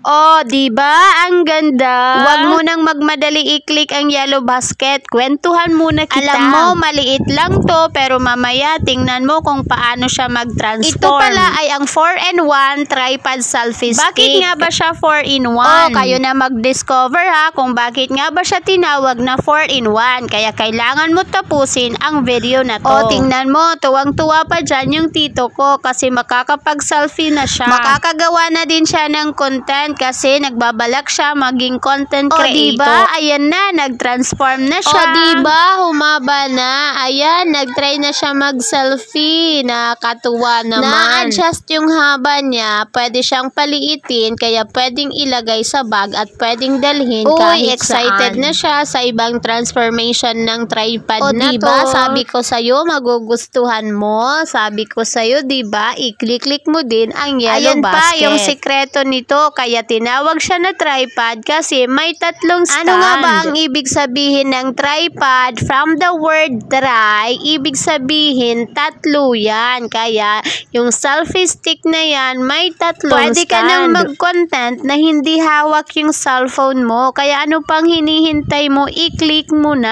Oh, di ba? Ang ganda. Huwag mo nang magmadali i-click ang yellow basket. Kwentuhan muna kita. Alam mo, maliit lang to, pero mamaya tingnan mo kung paano siya mag-transform. Ito pala ay ang 4-in-1 tripod selfie stick. Bakit nga ba siya 4-in-1? Oh, kayo na mag-discover ha kung bakit nga ba siya tinawag na 4-in-1. Kaya kailangan mo tapusin ang video na to. Oh, tingnan mo, tuwang-tuwa pa dyan yung tito ko kasi makakapag-selfie na siya. Makakagawa na din siya ng content kasi nagbabalak siya maging content creator. O diba? Ayan na, nag-transform na siya. O diba? Humaba na. Ayan, nag-try na siya mag-selfie. Nakatuwa naman. Na-adjust yung haba niya. Pwede siyang paliitin kaya pwedeng ilagay sa bag at pwedeng dalhin kahit excited saan. Na siya sa ibang transformation ng tripod na diba? To. Sabi ko sa'yo, magugustuhan mo. Sabi ko sa'yo, diba? I-click mo din ang yellow basket. Ayan pa yung sikreto nito. Kaya tinawag siya na tripod kasi may tatlong stand. Ano nga ba ang ibig sabihin ng tripod? From the word tri, ibig sabihin tatlo yan. Kaya yung selfie stick na yan, may tatlong stand. Pwede ka nang mag-content na hindi hawak yung cellphone mo. Kaya ano pang hinihintay mo? I-click mo na.